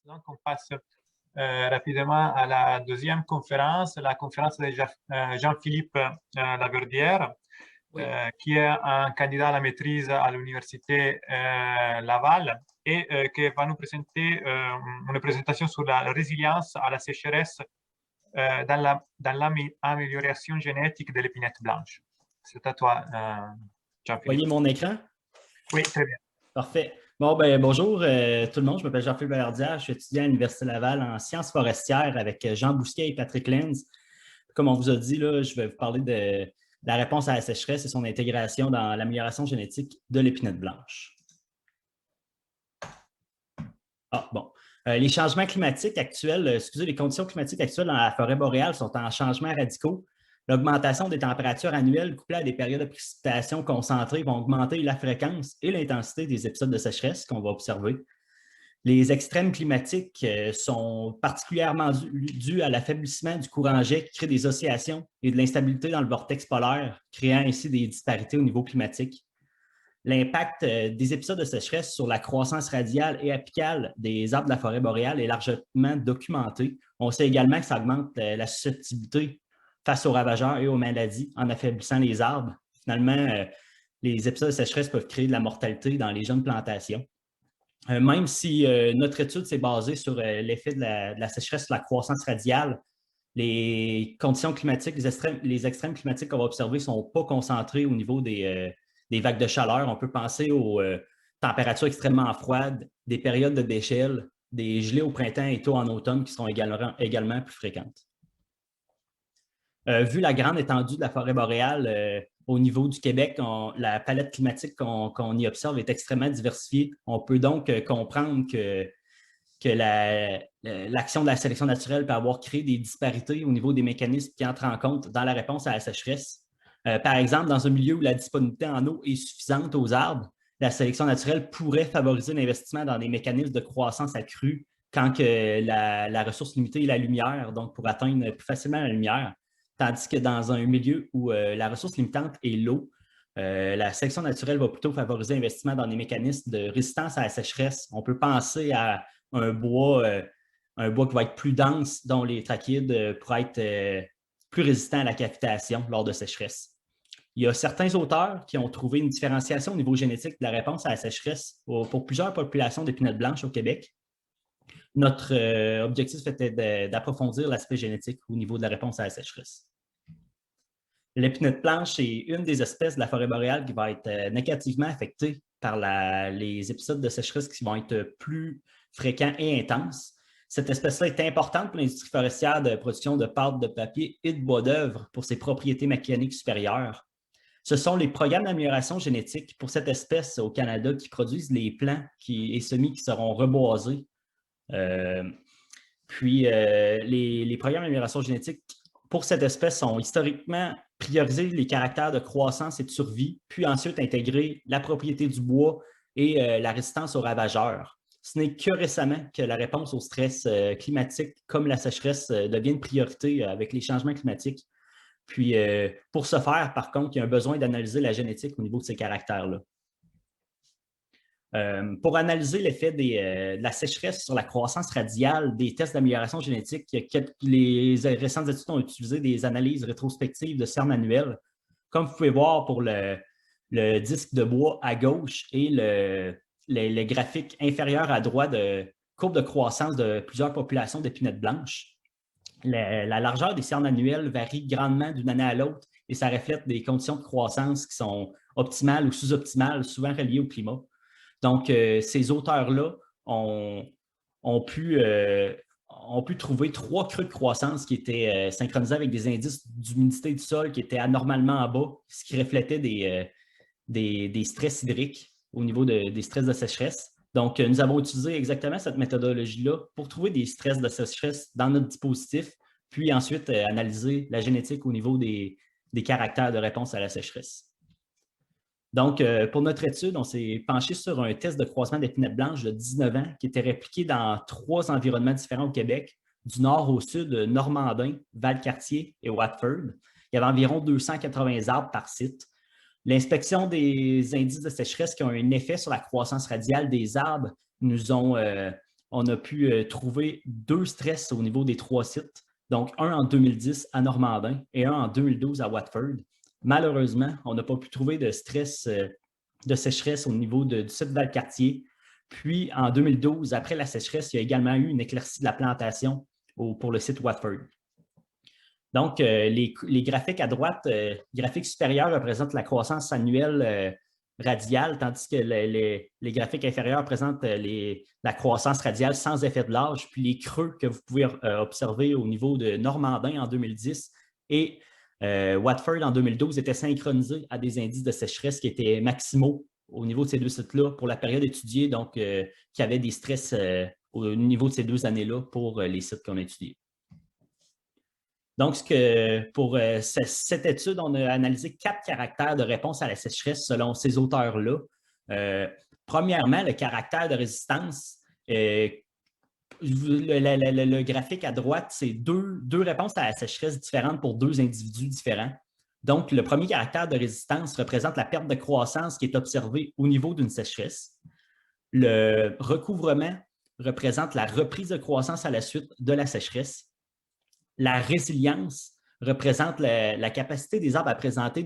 Donc, on passe rapidement à la deuxième conférence, la conférence de Jean-Philippe Laverdière, oui, qui est un candidat à la maîtrise à l'université Laval et qui va nous présenter une présentation sur la résilience à la sécheresse dans l'amélioration génétique de l'épinette blanche. C'est à toi, Jean-Philippe. Voyez mon écran? Oui, très bien. Parfait. Bon, bonjour tout le monde. Je m'appelle Jean-Philippe Laverdière. Je suis étudiant à l'Université Laval en sciences forestières avec Jean Bousquet et Patrick Lenz. Comme on vous a dit, là, je vais vous parler de la réponse à la sécheresse et son intégration dans l'amélioration génétique de l'épinette blanche. Les changements climatiques actuels, les conditions climatiques actuelles dans la forêt boréale sont en changements radicaux. L'augmentation des températures annuelles couplée à des périodes de précipitations concentrées vont augmenter la fréquence et l'intensité des épisodes de sécheresse qu'on va observer. Les extrêmes climatiques sont particulièrement dus à l'affaiblissement du courant jet qui crée des oscillations et de l'instabilité dans le vortex polaire, créant ainsi des disparités au niveau climatique. L'impact des épisodes de sécheresse sur la croissance radiale et apicale des arbres de la forêt boréale est largement documenté. On sait également que ça augmente la susceptibilité face aux ravageurs et aux maladies en affaiblissant les arbres. Finalement, les épisodes de sécheresse peuvent créer de la mortalité dans les jeunes plantations. Même si notre étude s'est basée sur l'effet de la sécheresse sur la croissance radiale, les conditions climatiques, les extrêmes climatiques qu'on va observer ne sont pas concentrés au niveau des vagues de chaleur. On peut penser aux températures extrêmement froides, des périodes de déchelle, des gelées au printemps et tôt en automne qui seront également plus fréquentes. Vu la grande étendue de la forêt boréale au niveau du Québec, la palette climatique qu'on y observe est extrêmement diversifiée. On peut donc comprendre que l'action de la sélection naturelle peut avoir créé des disparités au niveau des mécanismes qui entrent en compte dans la réponse à la sécheresse. Par exemple, dans un milieu où la disponibilité en eau est suffisante aux arbres, la sélection naturelle pourrait favoriser l'investissement dans des mécanismes de croissance accrue quand que la ressource limitée est la lumière, donc pour atteindre plus facilement la lumière. Tandis que dans un milieu où la ressource limitante est l'eau, la sélection naturelle va plutôt favoriser l'investissement dans des mécanismes de résistance à la sécheresse. On peut penser à un bois qui va être plus dense, dont les trachéides pourraient être plus résistants à la cavitation lors de sécheresse. Il y a certains auteurs qui ont trouvé une différenciation au niveau génétique de la réponse à la sécheresse pour plusieurs populations d'épinettes blanches au Québec. Notre objectif était d'approfondir l'aspect génétique au niveau de la réponse à la sécheresse. L'épinette blanche est une des espèces de la forêt boréale qui va être négativement affectée par les épisodes de sécheresse qui vont être plus fréquents et intenses. Cette espèce-là est importante pour l'industrie forestière de production de pâte de papier et de bois d'œuvre pour ses propriétés mécaniques supérieures. Ce sont les programmes d'amélioration génétique pour cette espèce au Canada qui produisent les plants et semis qui seront reboisés. Les programmes d'amélioration génétique pour cette espèce ont historiquement priorisé les caractères de croissance et de survie, puis ensuite intégré la propriété du bois et la résistance aux ravageurs. Ce n'est que récemment que la réponse au stress climatique comme la sécheresse devient une priorité avec les changements climatiques. Puis, pour ce faire, par contre, il y a un besoin d'analyser la génétique au niveau de ces caractères-là. Pour analyser l'effet de la sécheresse sur la croissance radiale des tests d'amélioration génétique, les récentes études ont utilisé des analyses rétrospectives de cernes annuelles. Comme vous pouvez voir pour le disque de bois à gauche et le graphique inférieur à droite de courbe de croissance de plusieurs populations d'épinettes blanches. La largeur des cernes annuelles varie grandement d'une année à l'autre et ça reflète des conditions de croissance qui sont optimales ou sous-optimales, souvent reliées au climat. Donc, ces auteurs-là ont pu trouver 3 creux de croissance qui étaient synchronisés avec des indices d'humidité du sol qui étaient anormalement en bas, ce qui reflétait des stress hydriques au niveau des stress de sécheresse. Donc, nous avons utilisé exactement cette méthodologie-là pour trouver des stress de sécheresse dans notre dispositif, puis ensuite analyser la génétique au niveau des caractères de réponse à la sécheresse. Donc, pour notre étude, on s'est penché sur un test de croissement d'épinettes blanches de 19 ans qui était répliqué dans 3 environnements différents au Québec, du nord au sud, Normandin, Valcartier et Watford. Il y avait environ 280 arbres par site. L'inspection des indices de sécheresse qui ont un effet sur la croissance radiale des arbres nous ont on a pu trouver 2 stress au niveau des 3 sites. Donc, un en 2010 à Normandin et un en 2012 à Watford. Malheureusement, on n'a pas pu trouver de stress de sécheresse au niveau du site Valcartier. Puis, en 2012, après la sécheresse, il y a également eu une éclaircie de la plantation pour le site Watford. Donc, les graphiques à droite, graphique supérieur représente la croissance annuelle radiale, tandis que les graphiques inférieurs présentent la croissance radiale sans effet de l'âge, puis les creux que vous pouvez observer au niveau de Normandin en 2010 et Watford en 2012 étaient synchronisés à des indices de sécheresse qui étaient maximaux au niveau de ces 2 sites-là pour la période étudiée, donc qui avaient des stress au niveau de ces 2 années-là pour les sites qu'on a étudiés. Donc, pour cette étude, on a analysé 4 caractères de réponse à la sécheresse selon ces auteurs-là. Premièrement, le caractère de résistance. Le graphique à droite, c'est deux réponses à la sécheresse différentes pour 2 individus différents. Donc, le premier caractère de résistance représente la perte de croissance qui est observée au niveau d'une sécheresse. Le recouvrement représente la reprise de croissance à la suite de la sécheresse. La résilience représente la capacité des arbres à présenter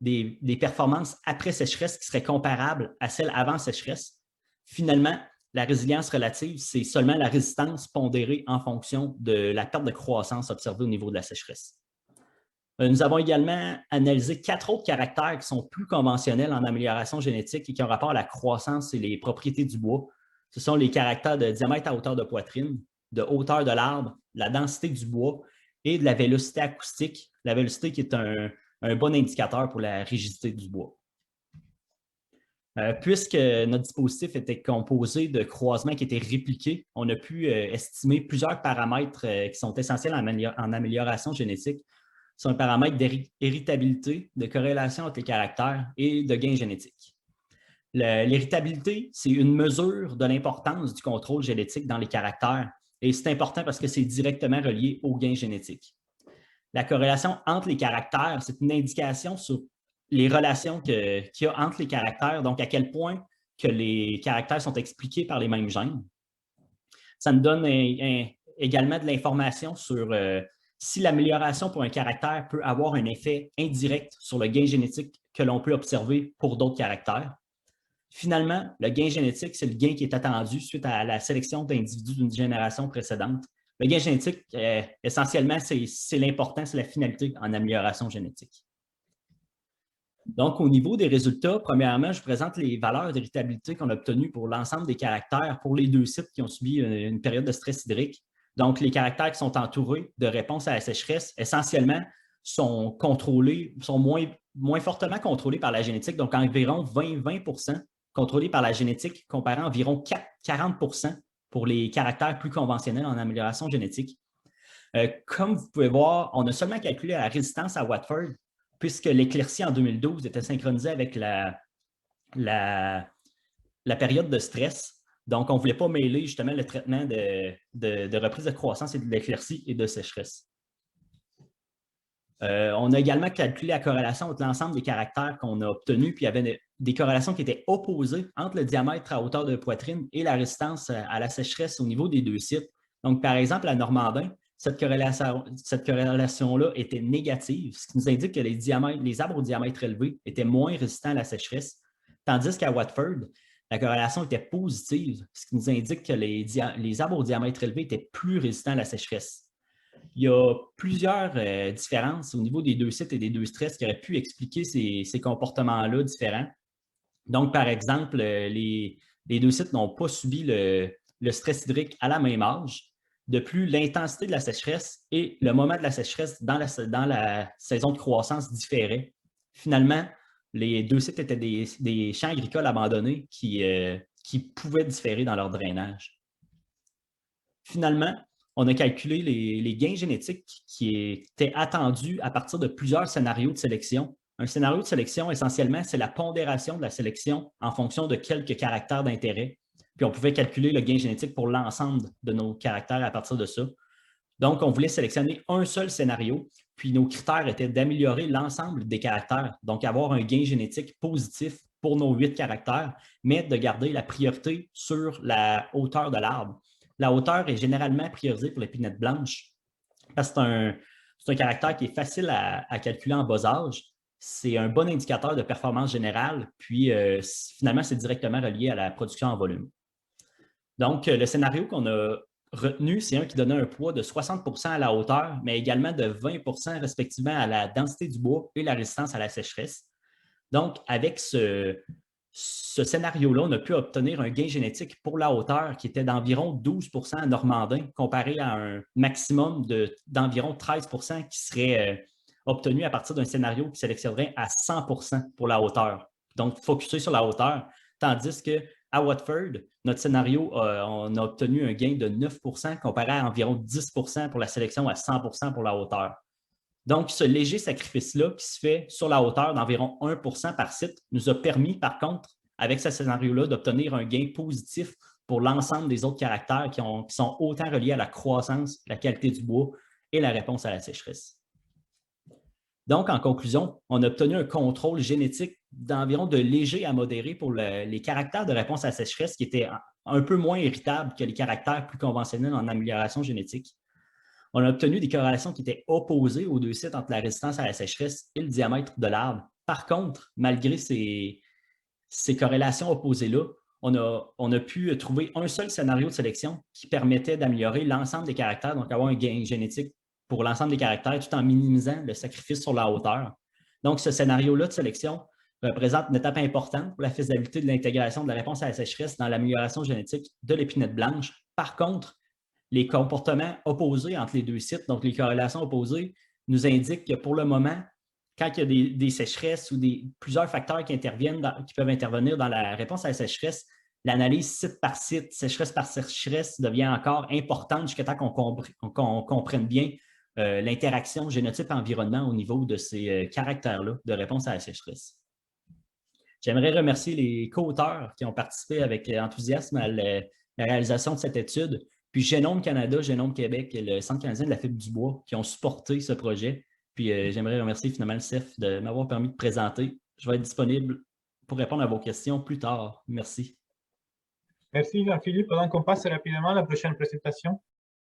des performances après sécheresse qui seraient comparables à celles avant sécheresse. Finalement, la résilience relative, c'est seulement la résistance pondérée en fonction de la perte de croissance observée au niveau de la sécheresse. Nous avons également analysé 4 autres caractères qui sont plus conventionnels en amélioration génétique et qui ont rapport à la croissance et les propriétés du bois. Ce sont les caractères de diamètre à hauteur de poitrine, de hauteur de l'arbre, la densité du bois et de la vélocité acoustique. La vélocité qui est un bon indicateur pour la rigidité du bois. Puisque notre dispositif était composé de croisements qui étaient répliqués, on a pu estimer plusieurs paramètres qui sont essentiels en amélioration génétique. Ce sont les paramètres d'héritabilité, de corrélation entre les caractères et de gain génétique. L'héritabilité, c'est une mesure de l'importance du contrôle génétique dans les caractères. Et c'est important parce que c'est directement relié au gain génétique. La corrélation entre les caractères, c'est une indication sur les relations qu'il y a entre les caractères, donc à quel point que les caractères sont expliqués par les mêmes gènes. Ça nous donne également de l'information sur si l'amélioration pour un caractère peut avoir un effet indirect sur le gain génétique que l'on peut observer pour d'autres caractères. Finalement, le gain génétique, c'est le gain qui est attendu suite à la sélection d'individus d'une génération précédente. Le gain génétique, essentiellement, c'est l'important, c'est la finalité en amélioration génétique. Donc, au niveau des résultats, premièrement, je vous présente les valeurs d'héritabilité qu'on a obtenues pour l'ensemble des caractères pour les 2 sites qui ont subi une période de stress hydrique. Donc, les caractères qui sont entourés de réponses à la sécheresse, essentiellement, sont contrôlés, sont moins fortement contrôlés par la génétique, donc environ 20% contrôlés par la génétique, comparant environ 40% pour les caractères plus conventionnels en amélioration génétique. Comme vous pouvez voir, on a seulement calculé la résistance à Watford, puisque l'éclaircie en 2012 était synchronisée avec la période de stress. Donc, on ne voulait pas mêler justement le traitement de reprise de croissance et de l'éclaircie et de sécheresse. On a également calculé la corrélation entre l'ensemble des caractères qu'on a obtenus, puis il y avait des corrélations qui étaient opposées entre le diamètre à hauteur de poitrine et la résistance à la sécheresse au niveau des 2 sites. Donc, par exemple, à Normandin, cette corrélation-là était négative, ce qui nous indique que les arbres au diamètre élevé étaient moins résistants à la sécheresse, tandis qu'à Watford, la corrélation était positive, ce qui nous indique que les arbres au diamètre élevé étaient plus résistants à la sécheresse. Il y a plusieurs différences au niveau des 2 sites et des 2 stress qui auraient pu expliquer ces comportements-là différents. Donc, par exemple, les 2 sites n'ont pas subi le stress hydrique à la même âge. De plus, l'intensité de la sécheresse et le moment de la sécheresse dans la saison de croissance différaient. Finalement, les 2 sites étaient des champs agricoles abandonnés qui pouvaient différer dans leur drainage. Finalement, on a calculé les gains génétiques qui étaient attendus à partir de plusieurs scénarios de sélection. Un scénario de sélection, essentiellement, c'est la pondération de la sélection en fonction de quelques caractères d'intérêt. Puis on pouvait calculer le gain génétique pour l'ensemble de nos caractères à partir de ça. Donc, on voulait sélectionner un seul scénario, puis nos critères étaient d'améliorer l'ensemble des caractères, donc avoir un gain génétique positif pour nos 8 caractères, mais de garder la priorité sur la hauteur de l'arbre. la hauteur est généralement priorisée pour l'épinette blanche parce que c'est un caractère qui est facile à calculer en bas âge. C'est un bon indicateur de performance générale, puis finalement, c'est directement relié à la production en volume. Donc, le scénario qu'on a retenu, c'est un qui donnait un poids de 60% à la hauteur, mais également de 20% respectivement à la densité du bois et la résistance à la sécheresse. Donc, avec ce scénario-là, on a pu obtenir un gain génétique pour la hauteur qui était d'environ 12% à Normandin, comparé à un maximum d'environ 13% qui serait obtenu à partir d'un scénario qui sélectionnerait à 100% pour la hauteur. Donc, focusé sur la hauteur, tandis qu'à Watford, notre scénario, on a obtenu un gain de 9% comparé à environ 10% pour la sélection à 100% pour la hauteur. Donc, ce léger sacrifice-là qui se fait sur la hauteur d'environ 1% par site nous a permis, par contre, avec ce scénario-là, d'obtenir un gain positif pour l'ensemble des autres caractères qui sont autant reliés à la croissance, la qualité du bois et la réponse à la sécheresse. Donc, en conclusion, on a obtenu un contrôle génétique d'environ de léger à modéré pour les caractères de réponse à la sécheresse qui étaient un peu moins héritables que les caractères plus conventionnels en amélioration génétique. On a obtenu des corrélations qui étaient opposées aux deux sites entre la résistance à la sécheresse et le diamètre de l'arbre. Par contre, malgré ces corrélations opposées-là, on a pu trouver un seul scénario de sélection qui permettait d'améliorer l'ensemble des caractères, donc avoir un gain génétique pour l'ensemble des caractères tout en minimisant le sacrifice sur la hauteur. Donc, ce scénario-là de sélection représente une étape importante pour la faisabilité de l'intégration de la réponse à la sécheresse dans l'amélioration génétique de l'épinette blanche. Par contre, les comportements opposés entre les deux sites, donc les corrélations opposées, nous indiquent que pour le moment, quand il y a des sécheresses ou plusieurs facteurs qui peuvent intervenir dans la réponse à la sécheresse, l'analyse site par site, sécheresse par sécheresse devient encore importante jusqu'à temps qu'on comprenne bien l'interaction génotype-environnement au niveau de ces caractères-là de réponse à la sécheresse. J'aimerais remercier les co-auteurs qui ont participé avec enthousiasme à la réalisation de cette étude, puis Génome Canada, Génome Québec et le Centre canadien de la fibre du bois qui ont supporté ce projet. Puis j'aimerais remercier finalement le CEF de m'avoir permis de présenter. Je vais être disponible pour répondre à vos questions plus tard. Merci. Merci Jean-Philippe. Donc, on passe rapidement à la prochaine présentation.